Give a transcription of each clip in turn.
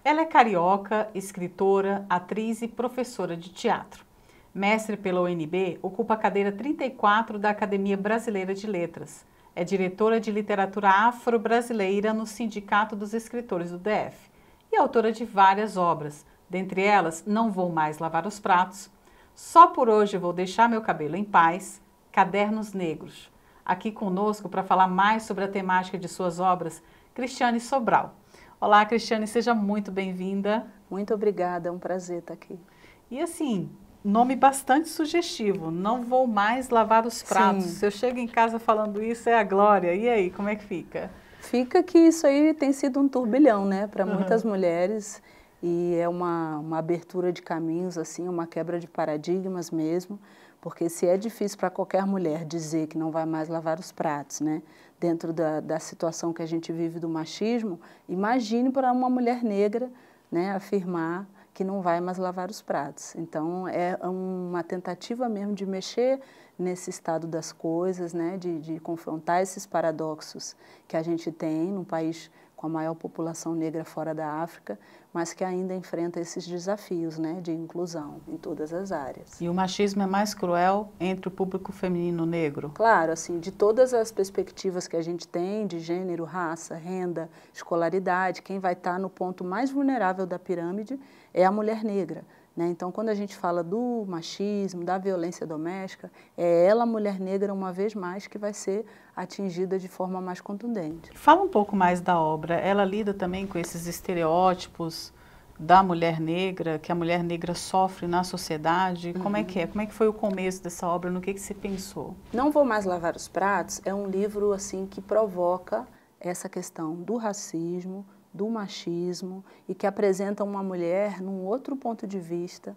Ela é carioca, escritora, atriz e professora de teatro. Mestre pela UNB, ocupa a cadeira 34 da Academia Brasileira de Letras. É diretora de literatura afro-brasileira no Sindicato dos Escritores do DF e autora de várias obras, dentre elas Não Vou Mais Lavar os Pratos, Só por Hoje Vou Deixar Meu Cabelo em Paz, Cadernos Negros. Aqui conosco para falar mais sobre a temática de suas obras, Cristiane Sobral. Olá, Cristiane, seja muito bem-vinda. Muito obrigada, é um prazer estar aqui. E assim, nome bastante sugestivo, Não Vou Mais Lavar os Pratos. Sim. Se eu chego em casa falando isso, é a glória. E aí, como é que fica? Fica que isso aí tem sido um turbilhão, né, para muitas mulheres, e é uma abertura de caminhos, assim, uma quebra de paradigmas mesmo, porque se é difícil para qualquer mulher dizer que não vai mais lavar os pratos, né, dentro da situação que a gente vive do machismo, imagine para uma mulher negra, né, afirmar que não vai mais lavar os pratos. Então, é uma tentativa mesmo de mexer nesse estado das coisas, né, de confrontar esses paradoxos que a gente tem num país com a maior população negra fora da África, mas que ainda enfrenta esses desafios, né, de inclusão em todas as áreas. E o machismo é mais cruel entre o público feminino negro? Claro, assim, de todas as perspectivas que a gente tem, de gênero, raça, renda, escolaridade, quem vai estar no ponto mais vulnerável da pirâmide é a mulher negra. Né? Então, quando a gente fala do machismo, da violência doméstica, é ela, a mulher negra, uma vez mais, que vai ser atingida de forma mais contundente. Fala um pouco mais da obra. Ela lida também com esses estereótipos da mulher negra, que a mulher negra sofre na sociedade. Como é que é? Como é que foi o começo dessa obra? No que você pensou? Não Vou Mais Lavar os Pratos é um livro assim que provoca essa questão do racismo, do machismo e que apresenta uma mulher num outro ponto de vista.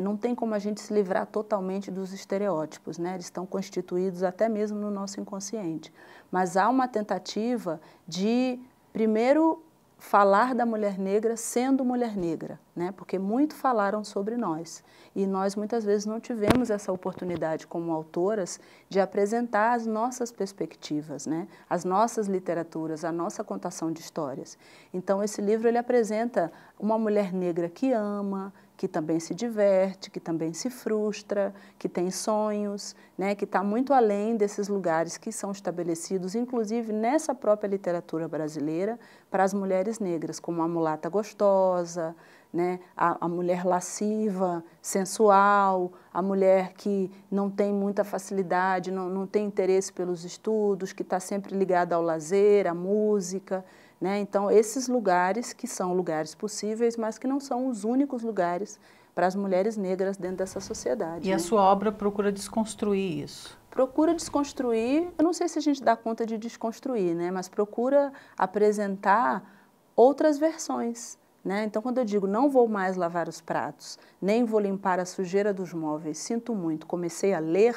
Não tem como a gente se livrar totalmente dos estereótipos, né? Eles estão constituídos até mesmo no nosso inconsciente. Mas há uma tentativa de, primeiro, falar da mulher negra sendo mulher negra, né? Porque muito falaram sobre nós e nós muitas vezes não tivemos essa oportunidade como autoras de apresentar as nossas perspectivas, né? As nossas literaturas, a nossa contação de histórias. Então esse livro ele apresenta uma mulher negra que ama, que também se diverte, que também se frustra, que tem sonhos, né, que está muito além desses lugares que são estabelecidos, inclusive nessa própria literatura brasileira, para as mulheres negras, como a mulata gostosa, né, a mulher lasciva, sensual, a mulher que não tem muita facilidade, não tem interesse pelos estudos, que está sempre ligada ao lazer, à música. Né? Então, esses lugares que são lugares possíveis, mas que não são os únicos lugares para as mulheres negras dentro dessa sociedade. E a sua obra procura desconstruir isso? Procura desconstruir, eu não sei se a gente dá conta de desconstruir, né? Mas procura apresentar outras versões. Né? Então, quando eu digo não vou mais lavar os pratos, nem vou limpar a sujeira dos móveis, sinto muito, comecei a ler,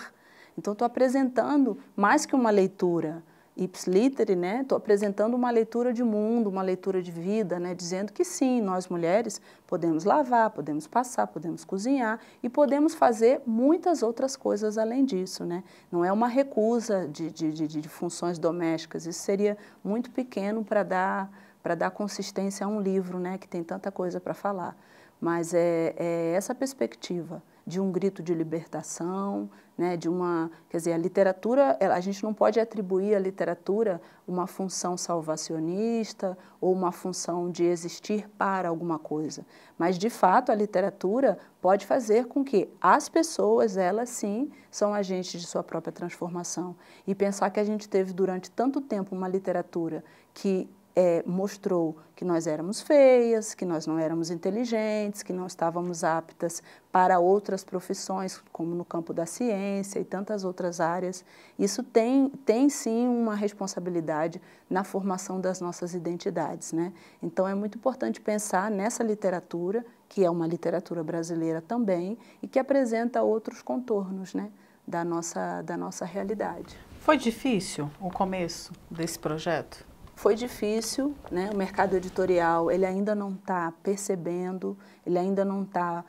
então estou apresentando mais que uma leitura ipsiliteri, né? Estou apresentando uma leitura de mundo, uma leitura de vida, né? Dizendo que sim, nós mulheres podemos lavar, podemos passar, podemos cozinhar e podemos fazer muitas outras coisas além disso. Né? Não é uma recusa de funções domésticas, isso seria muito pequeno para dar consistência a um livro, né? Que tem tanta coisa para falar. Mas é essa perspectiva de um grito de libertação, né, quer dizer, a literatura, a gente não pode atribuir à literatura uma função salvacionista ou uma função de existir para alguma coisa, mas de fato a literatura pode fazer com que as pessoas, elas sim, são agentes de sua própria transformação. E pensar que a gente teve durante tanto tempo uma literatura que mostrou que nós éramos feias, que nós não éramos inteligentes, que não estávamos aptas para outras profissões, como no campo da ciência e tantas outras áreas. Isso tem sim uma responsabilidade na formação das nossas identidades. Né? Então é muito importante pensar nessa literatura, que é uma literatura brasileira também, e que apresenta outros contornos, né, da nossa realidade. Foi difícil o começo desse projeto? Foi difícil, né? O mercado editorial ele ainda não está percebendo, ele ainda não está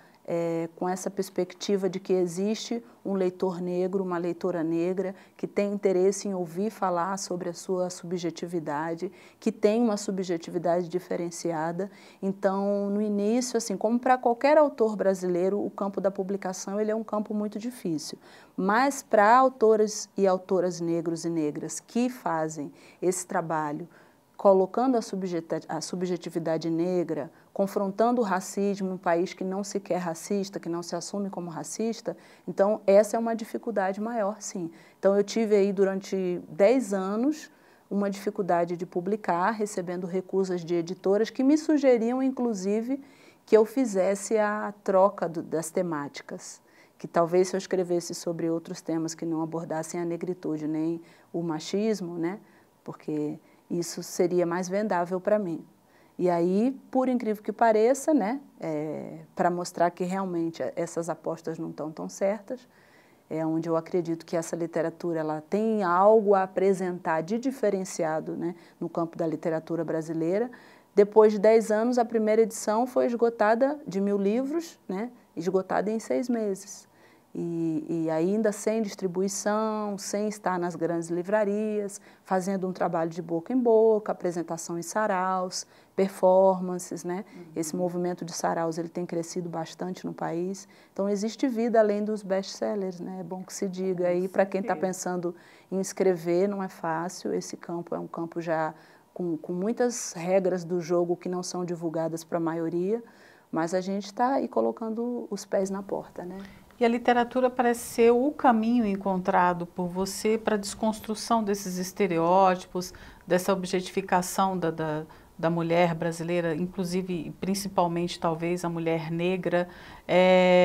com essa perspectiva de que existe um leitor negro, uma leitora negra, que tem interesse em ouvir falar sobre a sua subjetividade, que tem uma subjetividade diferenciada. Então, no início, assim, como para qualquer autor brasileiro, o campo da publicação ele é um campo muito difícil. Mas para autores e autoras negros e negras que fazem esse trabalho, colocando a subjetividade negra, confrontando o racismo em um país que não se quer racista, que não se assume como racista, então essa é uma dificuldade maior, sim. Então eu tive aí durante 10 anos uma dificuldade de publicar, recebendo recusas de editoras que me sugeriam, inclusive, que eu fizesse a troca das temáticas, que talvez se eu escrevesse sobre outros temas que não abordassem a negritude nem o machismo, né, porque isso seria mais vendável para mim. E aí, por incrível que pareça, né, para mostrar que realmente essas apostas não estão tão certas, é onde eu acredito que essa literatura ela tem algo a apresentar de diferenciado, né, no campo da literatura brasileira. Depois de 10 anos, a primeira edição foi esgotada de 1000 livros, né, esgotada em 6 meses. E ainda sem distribuição, sem estar nas grandes livrarias, fazendo um trabalho de boca em boca, apresentação em saraus, performances, né? Esse movimento de saraus ele tem crescido bastante no país. Então existe vida além dos best-sellers, né? É bom que se diga aí, para quem está pensando em escrever, não é fácil, esse campo é um campo já com muitas regras do jogo que não são divulgadas para a maioria, mas a gente está aí colocando os pés na porta, né? E a literatura parece ser o caminho encontrado por você para a desconstrução desses estereótipos, dessa objetificação da mulher brasileira, inclusive, principalmente, talvez, a mulher negra.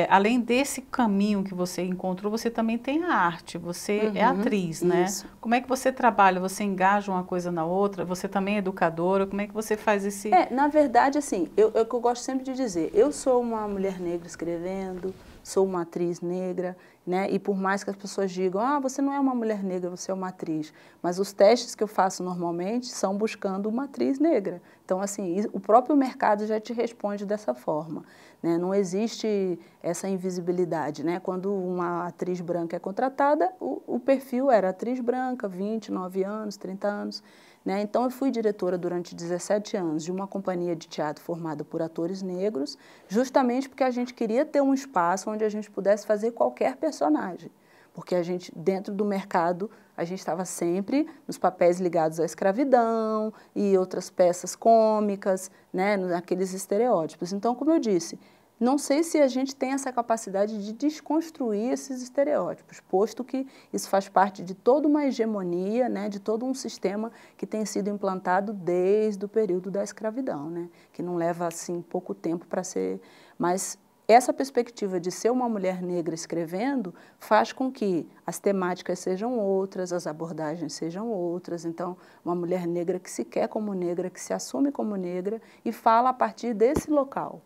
Além desse caminho que você encontrou, você também tem a arte, você é atriz, né? Isso. Como é que você trabalha? Você engaja uma coisa na outra? Você também é educadora? Como é que você faz esse... Na verdade, assim, eu gosto sempre de dizer, eu sou uma mulher negra escrevendo, sou uma atriz negra, né? E por mais que as pessoas digam, ah, você não é uma mulher negra, você é uma atriz. Mas os testes que eu faço normalmente são buscando uma atriz negra. Então, assim, o próprio mercado já te responde dessa forma, né? Não existe essa invisibilidade, né? Quando uma atriz branca é contratada, o perfil era atriz branca, 29 anos, 30 anos. Né? Então, eu fui diretora durante 17 anos de uma companhia de teatro formada por atores negros, justamente porque a gente queria ter um espaço onde a gente pudesse fazer qualquer personagem. Porque a gente, dentro do mercado, a gente estava sempre nos papéis ligados à escravidão e outras peças cômicas, né? Naqueles estereótipos. Então, como eu disse, não sei se a gente tem essa capacidade de desconstruir esses estereótipos, posto que isso faz parte de toda uma hegemonia, né, de todo um sistema que tem sido implantado desde o período da escravidão, né, que não leva assim pouco tempo para ser... Mas essa perspectiva de ser uma mulher negra escrevendo faz com que as temáticas sejam outras, as abordagens sejam outras. Então, uma mulher negra que se quer como negra, que se assume como negra e fala a partir desse local.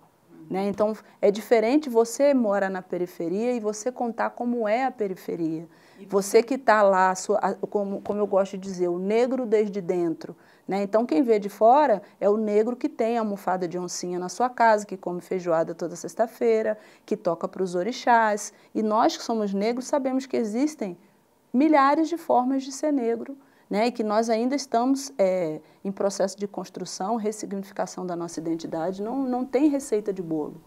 Né? Então, é diferente você mora na periferia e você contar como é a periferia. Você que está lá, como eu gosto de dizer, o negro desde dentro. Né? Então, quem vê de fora é o negro que tem a almofada de oncinha na sua casa, que come feijoada toda sexta-feira, que toca para os orixás. E nós que somos negros sabemos que existem milhares de formas de ser negro, né, e que nós ainda estamos em processo de construção, ressignificação da nossa identidade, não tem receita de bolo.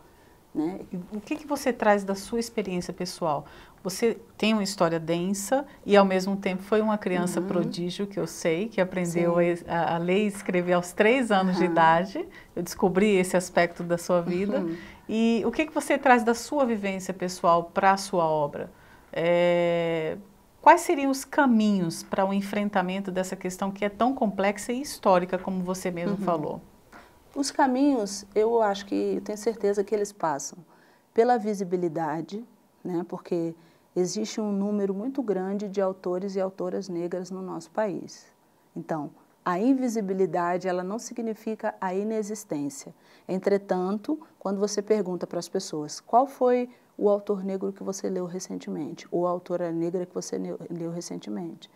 Né? O que você traz da sua experiência pessoal? Você tem uma história densa e, ao mesmo tempo, foi uma criança prodígio, que eu sei, que aprendeu a ler e escrever aos 3 anos de idade. Eu descobri esse aspecto da sua vida. E o que você traz da sua vivência pessoal para a sua obra? Quais seriam os caminhos para o enfrentamento dessa questão que é tão complexa e histórica, como você mesmo falou? Os caminhos, eu acho que, eu tenho certeza que eles passam pela visibilidade, né, porque existe um número muito grande de autores e autoras negras no nosso país. Então, a invisibilidade, ela não significa a inexistência. Entretanto, quando você pergunta para as pessoas qual foi o autor negro que você leu recentemente, ou a autora negra que você leu recentemente,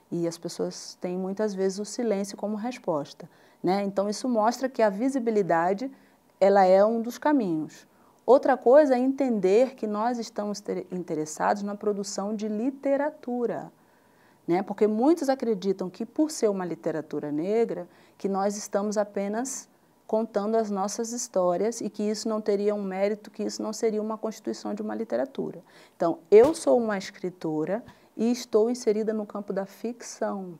e as pessoas têm muitas vezes o silêncio como resposta. Né? Então, isso mostra que a visibilidade ela é um dos caminhos. Outra coisa é entender que nós estamos interessados na produção de literatura, né? Porque muitos acreditam que, por ser uma literatura negra, que nós estamos apenas contando as nossas histórias e que isso não teria um mérito, que isso não seria uma constituição de uma literatura. Então, eu sou uma escritora e estou inserida no campo da ficção.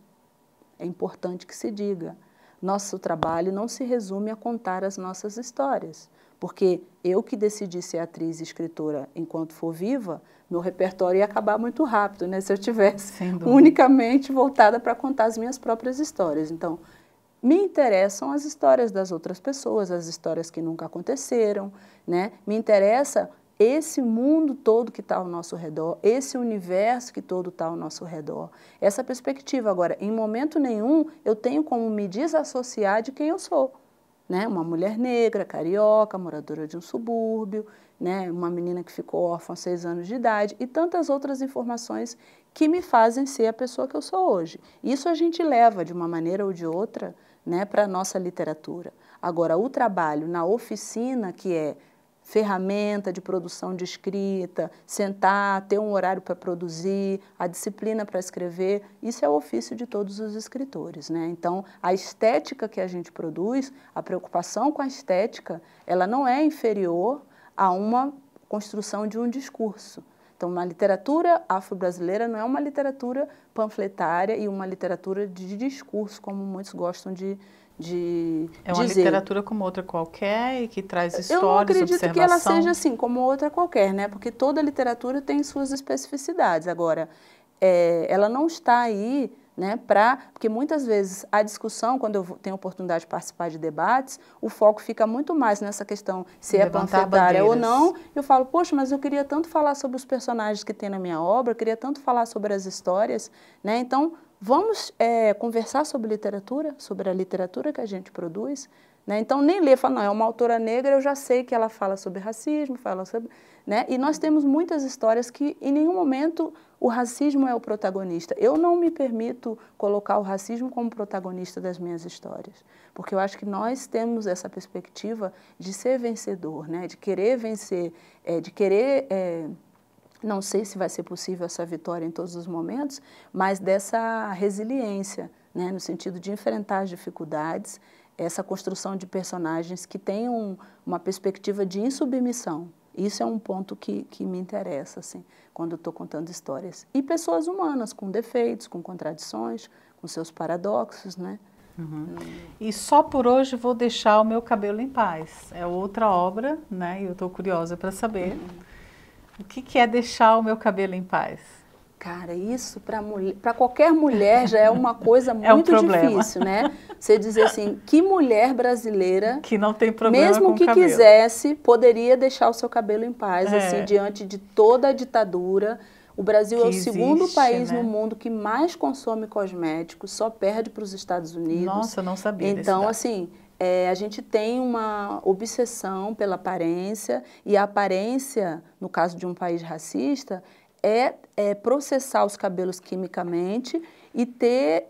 É importante que se diga. Nosso trabalho não se resume a contar as nossas histórias, porque eu que decidi ser atriz e escritora enquanto for viva, meu repertório ia acabar muito rápido, né? Se eu tivesse unicamente voltada para contar as minhas próprias histórias. Então, me interessam as histórias das outras pessoas, as histórias que nunca aconteceram, né? Me interessa esse mundo todo que está ao nosso redor, esse universo que todo está ao nosso redor, essa perspectiva. Agora, em momento nenhum, eu tenho como me desassociar de quem eu sou, né? Uma mulher negra, carioca, moradora de um subúrbio, né? Uma menina que ficou órfã aos 6 anos de idade e tantas outras informações que me fazem ser a pessoa que eu sou hoje. Isso a gente leva, de uma maneira ou de outra, né, para a nossa literatura. Agora, o trabalho na oficina, que é ferramenta de produção de escrita, sentar, ter um horário para produzir, a disciplina para escrever, isso é o ofício de todos os escritores, né? Então, a estética que a gente produz, a preocupação com a estética, ela não é inferior a uma construção de um discurso. Então, uma literatura afro-brasileira não é uma literatura panfletária e uma literatura de discurso, como muitos gostam de é uma dizer. Literatura como outra qualquer e que traz histórias, eu não acredito observação. Que ela seja assim, como outra qualquer, né? Porque toda literatura tem suas especificidades. Agora, ela não está aí, né, porque muitas vezes a discussão, quando eu tenho oportunidade de participar de debates, o foco fica muito mais nessa questão se é panfletária ou não. Eu falo, poxa, mas eu queria tanto falar sobre os personagens que tem na minha obra, eu queria tanto falar sobre as histórias, né? Então, vamos conversar sobre literatura, sobre a literatura que a gente produz, né? Então, nem ler, fala, não, é uma autora negra, eu já sei que ela fala sobre racismo, fala sobre... Né? E nós temos muitas histórias que, em nenhum momento, o racismo é o protagonista. Eu não me permito colocar o racismo como protagonista das minhas histórias, porque eu acho que nós temos essa perspectiva de ser vencedor, né? De querer vencer, de querer... não sei se vai ser possível essa vitória em todos os momentos, mas dessa resiliência, né, no sentido de enfrentar as dificuldades, essa construção de personagens que tenham uma perspectiva de insubmissão. Isso é um ponto que me interessa, assim, quando eu estou contando histórias. E pessoas humanas, com defeitos, com contradições, com seus paradoxos, né? Uhum. E Só por Hoje Vou Deixar o Meu Cabelo em Paz. É outra obra, né? E eu estou curiosa para saber. O que é deixar o meu cabelo em paz? Cara, isso para qualquer mulher já é uma coisa muito difícil, né? Você dizer assim, que mulher brasileira que não tem problema mesmo com que cabelo. Quisesse, poderia deixar o seu cabelo em paz, assim, diante de toda a ditadura. O Brasil é o segundo país no mundo que mais consome cosméticos, só perde para os Estados Unidos. Nossa, eu não sabia Então, desse assim, a gente tem uma obsessão pela aparência, e a aparência, no caso de um país racista, é processar os cabelos quimicamente e ter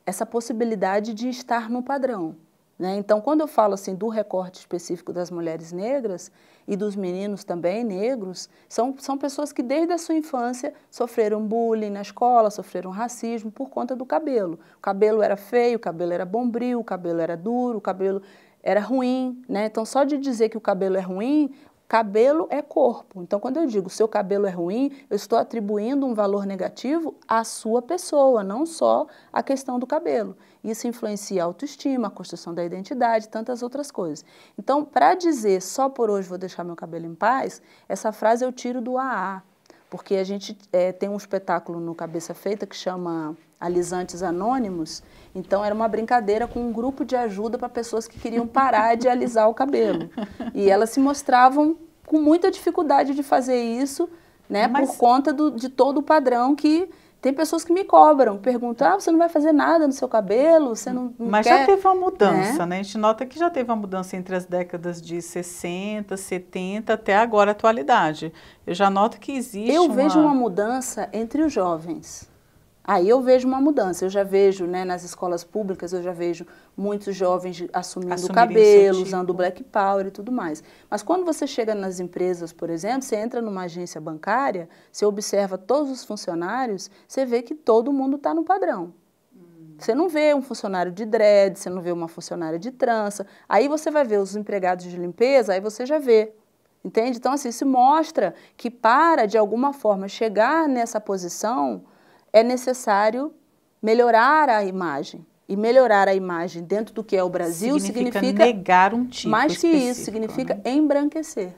essa possibilidade de estar no padrão, né? Então, quando eu falo assim do recorte específico das mulheres negras e dos meninos também negros, são pessoas que desde a sua infância sofreram bullying na escola, sofreram racismo por conta do cabelo. O cabelo era feio, o cabelo era bombril, o cabelo era duro, o cabelo era ruim, né? Então, só de dizer que o cabelo é ruim, cabelo é corpo. Então, quando eu digo seu cabelo é ruim, eu estou atribuindo um valor negativo à sua pessoa, não só à questão do cabelo. Isso influencia a autoestima, a construção da identidade, tantas outras coisas. Então, para dizer só por hoje vou deixar meu cabelo em paz, essa frase eu tiro do AA, porque a gente tem um espetáculo no Cabeça Feita que chama Alisantes Anônimos. Então, era uma brincadeira com um grupo de ajuda para pessoas que queriam parar de alisar o cabelo. E elas se mostravam com muita dificuldade de fazer isso, né, por conta de todo o padrão que... Tem pessoas que me cobram, perguntam, você não vai fazer nada no seu cabelo, você não Mas quer, já teve uma mudança, né? A gente nota que já teve uma mudança entre as décadas de 60, 70 até agora a atualidade. Eu já noto que existe Eu vejo uma mudança entre os jovens. Aí eu vejo uma mudança, eu já vejo, né, nas escolas públicas, eu já vejo muitos jovens assumindo o cabelo, usando o Black Power e tudo mais. Mas quando você chega nas empresas, por exemplo, você entra numa agência bancária, você observa todos os funcionários, você vê que todo mundo está no padrão. Você não vê um funcionário de dread, você não vê uma funcionária de trança, aí você vai ver os empregados de limpeza, aí você já vê. Entende? Então, assim, isso mostra que para, de alguma forma, chegar nessa posição, é necessário melhorar a imagem. E melhorar a imagem dentro do que é o Brasil significa negar um tipo mais que isso, significa, né, embranquecer.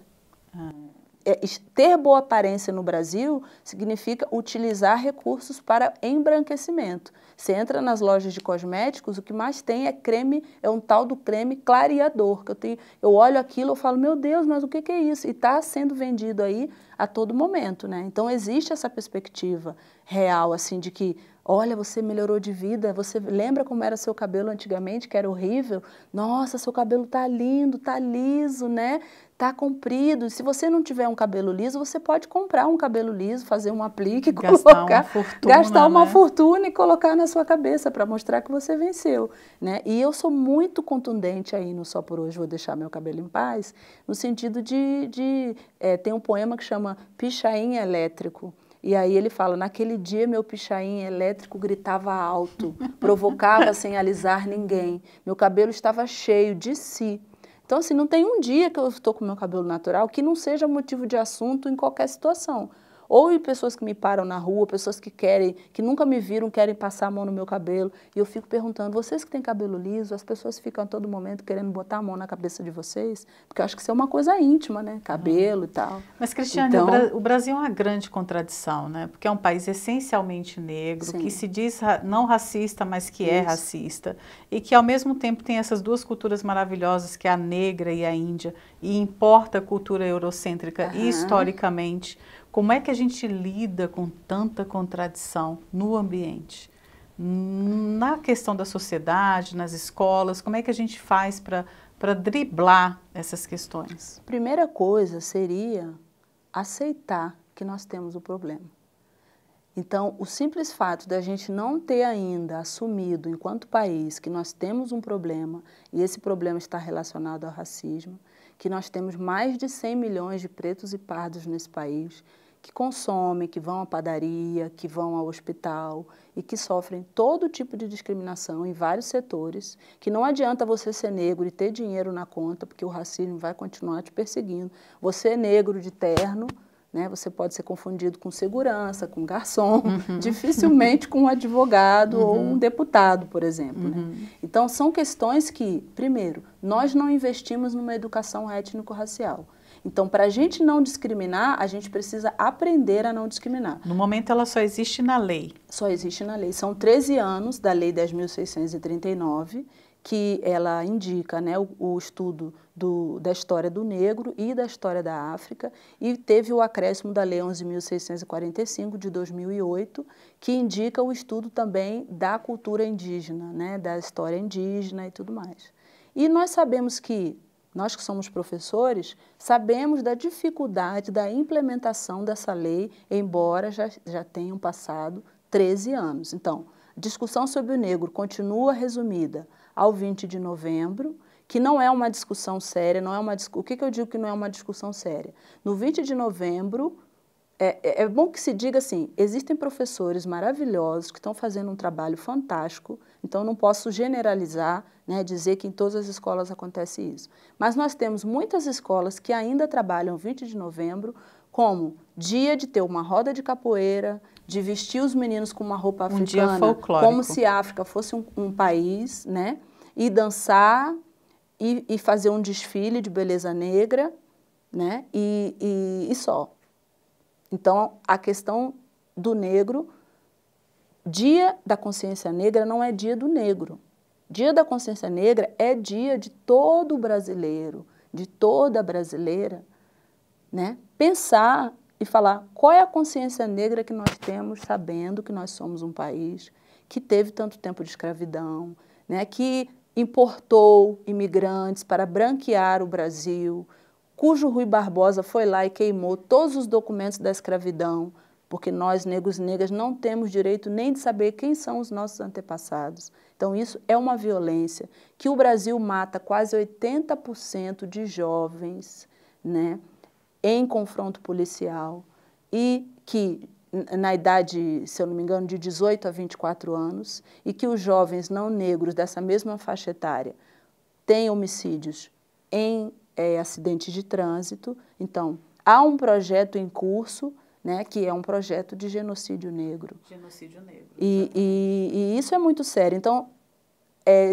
Ter boa aparência no Brasil significa utilizar recursos para embranquecimento. Você entra nas lojas de cosméticos, o que mais tem é creme, é um tal do creme clareador. Eu olho aquilo e falo, meu Deus, mas o que é isso? E está sendo vendido aí a todo momento, né? Então existe essa perspectiva real, assim, de que, olha, você melhorou de vida, você lembra como era seu cabelo antigamente, que era horrível? Nossa, seu cabelo tá lindo, tá liso, né? Tá comprido. Se você não tiver um cabelo liso, você pode comprar um cabelo liso, fazer um aplique, gastar uma fortuna e colocar na sua cabeça para mostrar que você venceu, né? E eu sou muito contundente aí no Só por Hoje Vou Deixar Meu Cabelo em Paz, no sentido tem um poema que chama Pichain Elétrico. E aí ele fala, naquele dia meu pichain elétrico gritava alto, provocava sem alisar ninguém, meu cabelo estava cheio de si. Então, assim, não tem um dia que eu estou com meu cabelo natural que não seja motivo de assunto em qualquer situação. Ou pessoas que me param na rua, pessoas que nunca me viram, querem passar a mão no meu cabelo. E eu fico perguntando, vocês que têm cabelo liso, as pessoas ficam a todo momento querendo botar a mão na cabeça de vocês? Porque eu acho que isso é uma coisa íntima, né? Cabelo e tal. Mas, Cristiane, então, o Brasil é uma grande contradição, né? Porque é um país essencialmente negro, sim, que se diz não racista, mas que é racista. E que, ao mesmo tempo, tem essas duas culturas maravilhosas, que é a negra e a índia, e importa a cultura eurocêntrica historicamente. Como é que a gente lida com tanta contradição no ambiente? Na questão da sociedade, nas escolas, como é que a gente faz para driblar essas questões? Primeira coisa seria aceitar que nós temos o problema. Então, o simples fato da gente não ter ainda assumido, enquanto país, que nós temos um problema, e esse problema está relacionado ao racismo, que nós temos mais de 100 milhões de pretos e pardos nesse país, que consomem, que vão à padaria, que vão ao hospital e que sofrem todo tipo de discriminação em vários setores, que não adianta você ser negro e ter dinheiro na conta, porque o racismo vai continuar te perseguindo. Você é negro de terno, né, você pode ser confundido com segurança, com garçom, dificilmente com um advogado ou um deputado, por exemplo. Né? Então, são questões que, primeiro, nós não investimos numa educação étnico-racial. Então, para a gente não discriminar, a gente precisa aprender a não discriminar. No momento, ela só existe na lei. Só existe na lei. São 13 anos da Lei 10.639, que ela indica, né, o estudo da história do negro e da história da África, e teve o acréscimo da Lei 11.645, de 2008, que indica o estudo também da cultura indígena, né, da história indígena e tudo mais. E nós sabemos que nós que somos professores, sabemos da dificuldade da implementação dessa lei, embora já tenham passado 13 anos. Então, a discussão sobre o negro continua resumida ao 20 de novembro, que não é uma discussão séria, o que eu digo que não é uma discussão séria? No 20 de novembro, é bom que se diga assim, existem professores maravilhosos que estão fazendo um trabalho fantástico, então não posso generalizar, né, dizer que em todas as escolas acontece isso. Mas nós temos muitas escolas que ainda trabalham 20 de novembro como dia de ter uma roda de capoeira, de vestir os meninos com uma roupa africana, dia folclórico, como se a África fosse um país, né, e dançar e fazer um desfile de beleza negra, né, e só. Então, a questão do negro, Dia da Consciência Negra não é dia do negro. Dia da Consciência Negra é dia de todo brasileiro, de toda brasileira, né? Pensar e falar qual é a consciência negra que nós temos, sabendo que nós somos um país que teve tanto tempo de escravidão, né? Que importou imigrantes para branquear o Brasil, cujo Rui Barbosa foi lá e queimou todos os documentos da escravidão, porque nós, negros e negras, não temos direito nem de saber quem são os nossos antepassados. Então, isso é uma violência que o Brasil mata quase 80% de jovens, né, em confronto policial e que, na idade, se eu não me engano, de 18 a 24 anos, e que os jovens não negros dessa mesma faixa etária têm homicídios em acidentes de trânsito. Então, há um projeto em curso, né, que é um projeto de genocídio negro. Genocídio negro. E isso é muito sério. Então,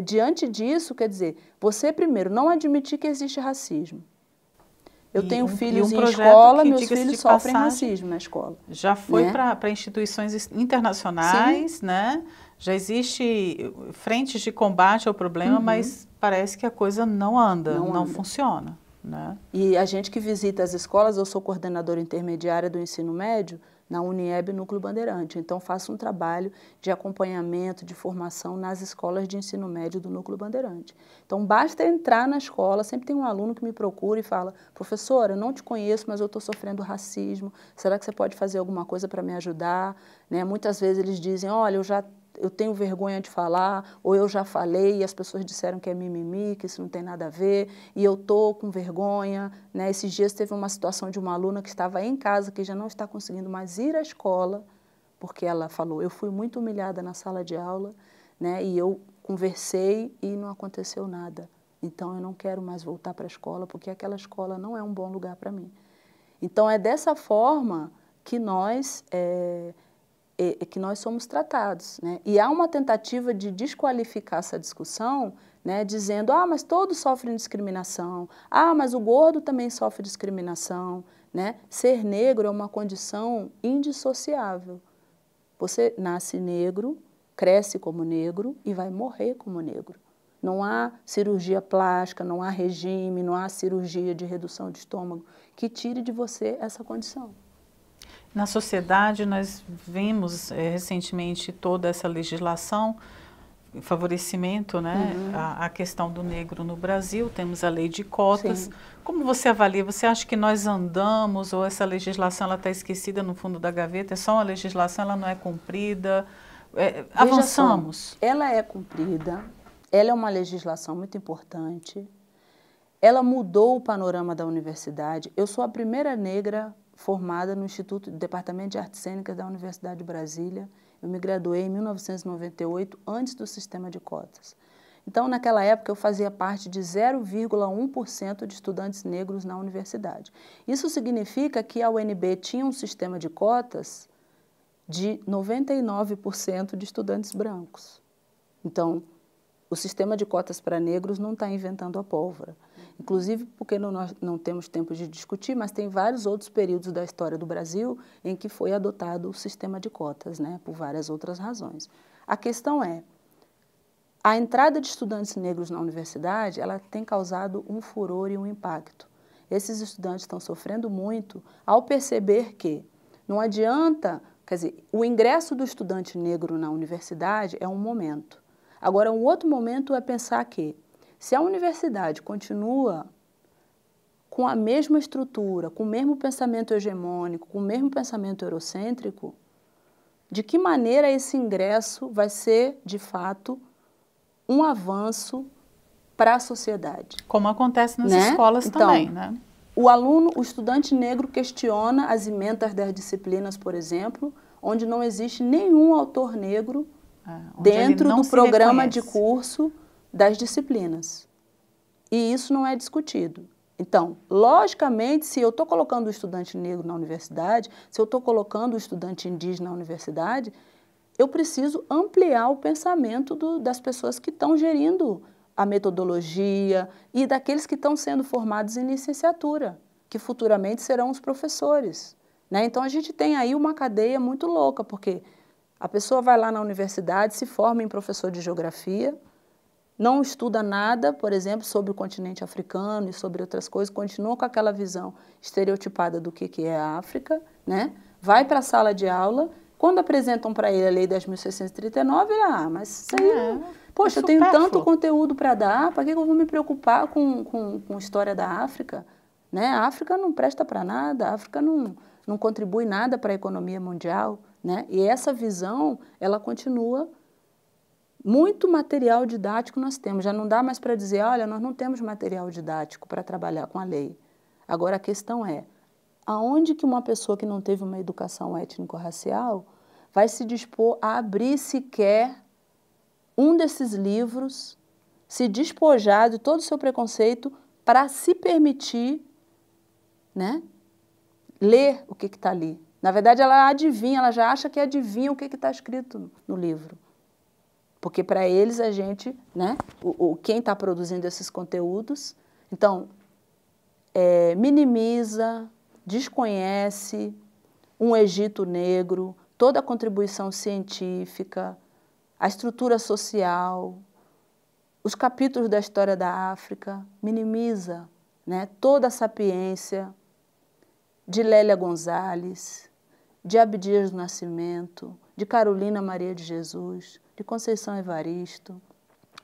diante disso, quer dizer, você primeiro não admitir que existe racismo. Eu tenho filhos em escola, meus filhos sofrem racismo na escola. Já foi, né, para instituições internacionais, né? Já existe frentes de combate ao problema, mas parece que a coisa não anda, não funciona, né? E a gente que visita as escolas, eu sou coordenadora intermediária do ensino médio na Unieb Núcleo Bandeirante, então faço um trabalho de acompanhamento, de formação nas escolas de ensino médio do Núcleo Bandeirante. Então basta entrar na escola, sempre tem um aluno que me procura e fala: professora, eu não te conheço, mas eu estou sofrendo racismo, será que você pode fazer alguma coisa para me ajudar? Né? Muitas vezes eles dizem: olha, eu tenho vergonha de falar, ou eu já falei e as pessoas disseram que é mimimi, que isso não tem nada a ver, e eu estou com vergonha. Né? Esses dias teve uma situação de uma aluna que estava em casa, que já não está conseguindo mais ir à escola, porque ela falou: eu fui muito humilhada na sala de aula, né? E eu conversei e não aconteceu nada. Então eu não quero mais voltar para a escola, porque aquela escola não é um bom lugar para mim. Então é dessa forma que nós somos tratados, né? E há uma tentativa de desqualificar essa discussão, né, dizendo: ah, mas todos sofrem discriminação, ah, mas o gordo também sofre discriminação, né? Ser negro é uma condição indissociável. Você nasce negro, cresce como negro e vai morrer como negro. Não há cirurgia plástica, não há regime, não há cirurgia de redução de estômago que tire de você essa condição. Na sociedade, nós vimos recentemente toda essa legislação, favorecimento, né, a questão do negro no Brasil, temos a lei de cotas. Sim. Como você avalia? Você acha que nós andamos, ou essa legislação está esquecida no fundo da gaveta, é só uma legislação, ela não é cumprida? Avançamos? Só, ela é cumprida, ela é uma legislação muito importante, ela mudou o panorama da universidade. Eu sou a primeira negra formada no Departamento de Artes Cênicas da Universidade de Brasília. Eu me graduei em 1998, antes do sistema de cotas. Então, naquela época, eu fazia parte de 0,1% de estudantes negros na universidade. Isso significa que a UNB tinha um sistema de cotas de 99% de estudantes brancos. Então, o sistema de cotas para negros não está inventando a pólvora. Inclusive porque nós não temos tempo de discutir, mas tem vários outros períodos da história do Brasil em que foi adotado o sistema de cotas, né, por várias outras razões. A questão é, a entrada de estudantes negros na universidade, ela tem causado um furor e um impacto. Esses estudantes estão sofrendo muito ao perceber que não adianta, quer dizer, o ingresso do estudante negro na universidade é um momento. Agora, um outro momento é pensar que, se a universidade continua com a mesma estrutura, com o mesmo pensamento hegemônico, com o mesmo pensamento eurocêntrico, de que maneira esse ingresso vai ser, de fato, um avanço para a sociedade? Como acontece nas escolas também, né? O estudante negro questiona as emendas das disciplinas, por exemplo, onde não existe nenhum autor negro dentro do programa de curso das disciplinas. E isso não é discutido. Então, logicamente, se eu estou colocando o estudante negro na universidade, se eu estou colocando o estudante indígena na universidade, eu preciso ampliar o pensamento das pessoas que estão gerindo a metodologia e daqueles que estão sendo formados em licenciatura, que futuramente serão os professores, né? Então, a gente tem aí uma cadeia muito louca, porque a pessoa vai lá na universidade, se forma em professor de geografia, não estuda nada, por exemplo, sobre o continente africano e sobre outras coisas, continua com aquela visão estereotipada do que é a África, né? Vai para a sala de aula, quando apresentam para ele a Lei 10.639, ele, mas isso aí, poxa, eu tenho tanto conteúdo para dar, para que eu vou me preocupar com a história da África? Né? A África não presta para nada, a África não não contribui nada para a economia mundial, né? E essa visão, ela continua. Muito material didático nós temos, já não dá mais para dizer, olha, nós não temos material didático para trabalhar com a lei. Agora a questão é, aonde que uma pessoa que não teve uma educação étnico-racial vai se dispor a abrir sequer um desses livros, se despojar de todo o seu preconceito para se permitir, né, ler o que está ali. Na verdade, ela adivinha, ela já acha que adivinha o que está escrito no livro. Porque para eles a gente, né, quem está produzindo esses conteúdos, então, minimiza, desconhece um Egito negro, toda a contribuição científica, a estrutura social, os capítulos da história da África, minimiza, né, toda a sapiência de Lélia Gonzalez, de Abdias do Nascimento, de Carolina Maria de Jesus, de Conceição Evaristo,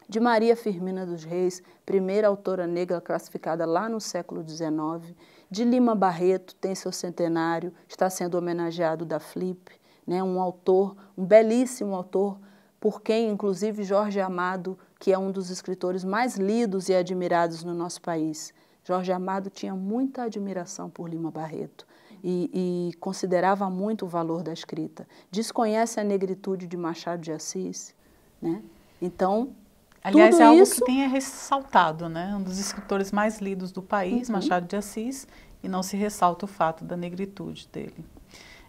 de Maria Firmina dos Reis, primeira autora negra classificada lá no século XIX, de Lima Barreto, tem seu centenário, está sendo homenageado da Flip, né, um autor, um belíssimo autor, por quem, inclusive, Jorge Amado, que é um dos escritores mais lidos e admirados no nosso país. Jorge Amado tinha muita admiração por Lima Barreto e considerava muito o valor da escrita. Desconhece a negritude de Machado de Assis, né? Então, aliás, tudo é algo isso... que tenha ressaltado, né? Um dos escritores mais lidos do país, Machado de Assis, e não se ressalta o fato da negritude dele.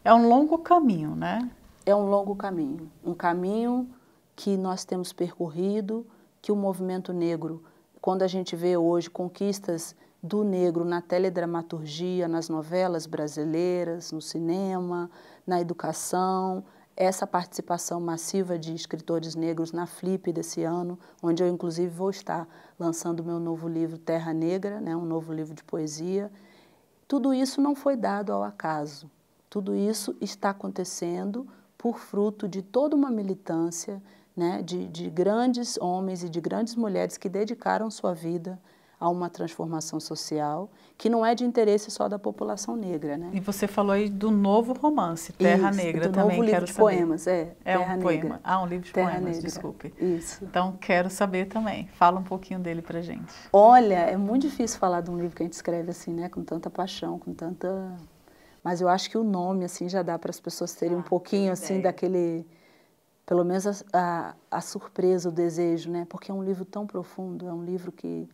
É um longo caminho, né? É um longo caminho. Um caminho que nós temos percorrido, que o movimento negro, quando a gente vê hoje conquistas do negro na teledramaturgia, nas novelas brasileiras, no cinema, na educação, essa participação massiva de escritores negros na Flip desse ano, onde eu inclusive vou estar lançando meu novo livro Terra Negra, né, um novo livro de poesia. Tudo isso não foi dado ao acaso. Tudo isso está acontecendo por fruto de toda uma militância, né, de grandes homens e de grandes mulheres que dedicaram sua vida a uma transformação social, que não é de interesse só da população negra, né? E você falou aí do novo romance, Terra Isso, Negra, do também novo quero livro de saber. poemas, É Terra um Negra. poema. Ah, um livro de Terra poemas, Negra. desculpe. Isso. Então, quero saber também. Fala um pouquinho dele pra gente. Olha, é muito difícil falar de um livro que a gente escreve assim, né, com tanta paixão, com tanta... Mas eu acho que o nome, assim, já dá para as pessoas terem um pouquinho, assim, daquele... Pelo menos a surpresa, o desejo, né? Porque é um livro tão profundo, é um livro que,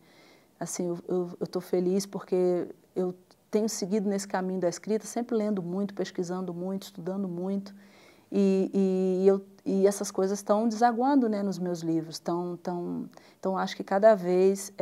assim, eu estou feliz porque eu tenho seguido nesse caminho da escrita, sempre lendo muito, pesquisando muito, estudando muito, e essas coisas estão desaguando, né, nos meus livros. Então, acho que cada vez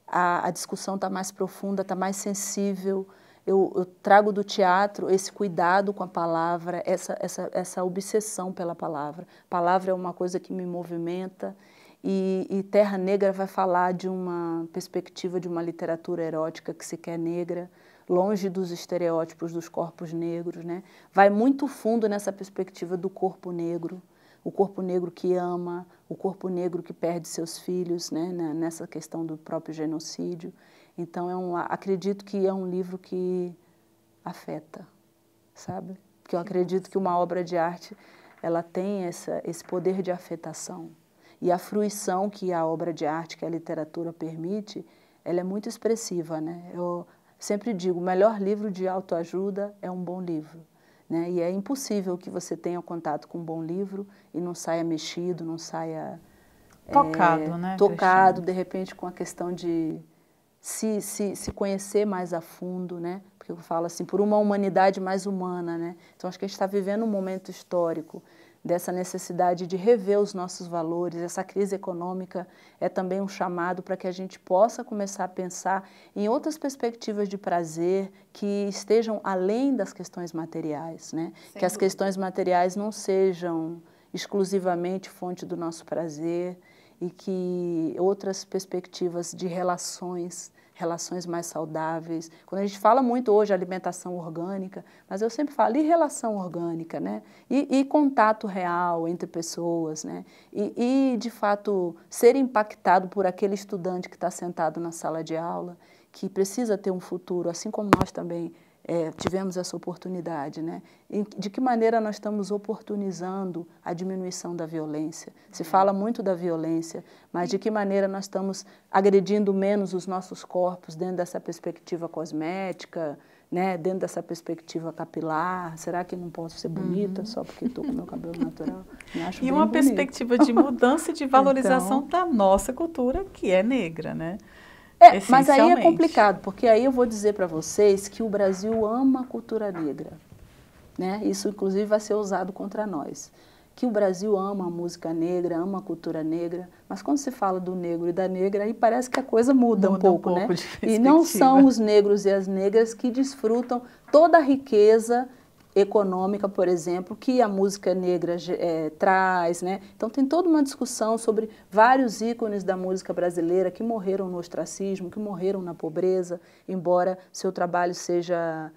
a discussão está mais profunda, está mais sensível. Eu trago do teatro esse cuidado com a palavra, essa obsessão pela palavra. A palavra é uma coisa que me movimenta e Terra Negra vai falar de uma perspectiva de uma literatura erótica que se quer negra, longe dos estereótipos dos corpos negros, né? Vai muito fundo nessa perspectiva do corpo negro, o corpo negro que ama, o corpo negro que perde seus filhos, né? Nessa questão do próprio genocídio. Então, acredito que é um livro que afeta, sabe? Porque eu acredito que uma obra de arte, ela tem esse poder de afetação. E a fruição que a obra de arte, que a literatura permite, ela é muito expressiva, né? Eu sempre digo, o melhor livro de autoajuda é um bom livro, né? E é impossível que você tenha contato com um bom livro e não saia mexido, não saia... Tocado, né, tocado, Cristiane? de repente, com a questão de se conhecer mais a fundo, né? Porque eu falo assim, por uma humanidade mais humana, né? Então, acho que a gente está vivendo um momento histórico dessa necessidade de rever os nossos valores. Essa crise econômica é também um chamado para que a gente possa começar a pensar em outras perspectivas de prazer que estejam além das questões materiais, né? Que as questões materiais não sejam exclusivamente fonte do nosso prazer, e que outras perspectivas de relações mais saudáveis. Quando a gente fala muito hoje de alimentação orgânica, mas eu sempre falo, e relação orgânica, né? E contato real entre pessoas, né? E, de fato, ser impactado por aquele estudante que está sentado na sala de aula, que precisa ter um futuro, assim como nós também tivemos essa oportunidade, né? De que maneira nós estamos oportunizando a diminuição da violência? Se fala muito da violência, mas de que maneira nós estamos agredindo menos os nossos corpos dentro dessa perspectiva cosmética, né? Dentro dessa perspectiva capilar? Será que não posso ser bonita só porque estou com meu cabelo natural? Me acho E uma bonito. perspectiva de mudança e de valorização da nossa cultura, que é negra, né? Mas aí é complicado, porque aí eu vou dizer para vocês que o Brasil ama a cultura negra, né? Isso, inclusive, vai ser usado contra nós. Que o Brasil ama a música negra, ama a cultura negra, mas quando se fala do negro e da negra, aí parece que a coisa muda um pouco, né? E não são os negros e as negras que desfrutam toda a riqueza econômica, por exemplo, que a música negra traz, né? Então tem toda uma discussão sobre vários ícones da música brasileira que morreram no ostracismo, que morreram na pobreza, embora seu trabalho seja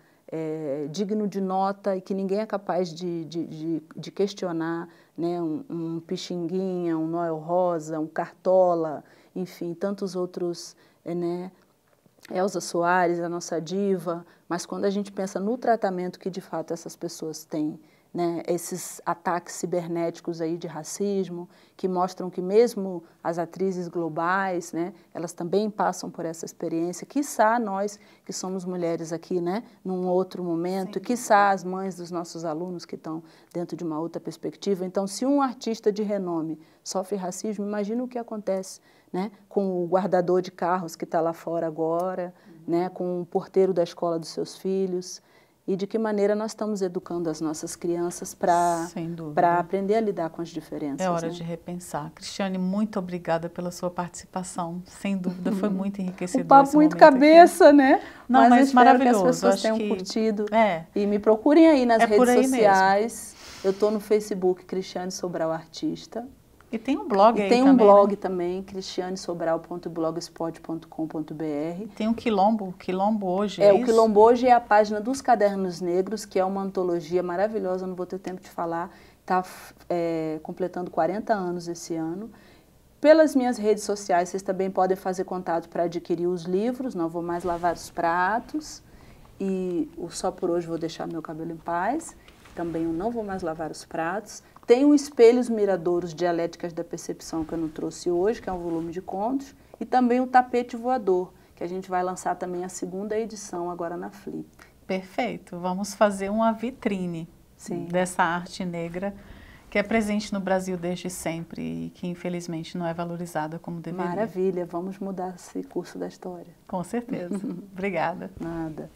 digno de nota e que ninguém é capaz de questionar, né? Um Pixinguinha, um Noel Rosa, um Cartola, enfim, tantos outros, né? Elza Soares, a nossa diva, mas quando a gente pensa no tratamento que de fato essas pessoas têm, né, esses ataques cibernéticos aí de racismo, que mostram que mesmo as atrizes globais, né, elas também passam por essa experiência, quiçá nós que somos mulheres aqui, né, num outro momento, quiçá as mães dos nossos alunos que estão dentro de uma outra perspectiva. Então, se um artista de renome sofre racismo, imagina o que acontece, né, com o guardador de carros que está lá fora agora, né, com o porteiro da escola dos seus filhos, e de que maneira nós estamos educando as nossas crianças para aprender a lidar com as diferenças. É hora, né? de repensar. Cristiane, muito obrigada pela sua participação. Sem dúvida, foi muito enriquecedor. Um papo muito cabeça, aqui, né? Não, mas maravilhoso. Que as pessoas tenham curtido. É. E me procurem aí nas redes aí sociais. Mesmo. Eu estou no Facebook, Cristiane Sobral Artista. E tem um blog aí também. Tem um também, blog né? também, cristianesobral.blogspot.com.br. Tem um Quilombo hoje, o Quilombo hoje é a página dos Cadernos Negros, que é uma antologia maravilhosa, não vou ter tempo de falar, está completando 40 anos esse ano. Pelas minhas redes sociais, vocês também podem fazer contato para adquirir os livros, Não Vou Mais Lavar os Pratos, e o Só Por Hoje Vou Deixar Meu Cabelo em Paz, também o Não Vou Mais Lavar os Pratos. Tem o Espelhos Miradouros, Dialéticas da Percepção, que eu não trouxe hoje, que é um volume de contos, e também o Tapete Voador, que a gente vai lançar também a 2ª edição agora na Flip. Perfeito. Vamos fazer uma vitrine dessa arte negra que é presente no Brasil desde sempre e que infelizmente não é valorizada como deveria. Maravilha, vamos mudar esse curso da história. Com certeza. Obrigada. Nada.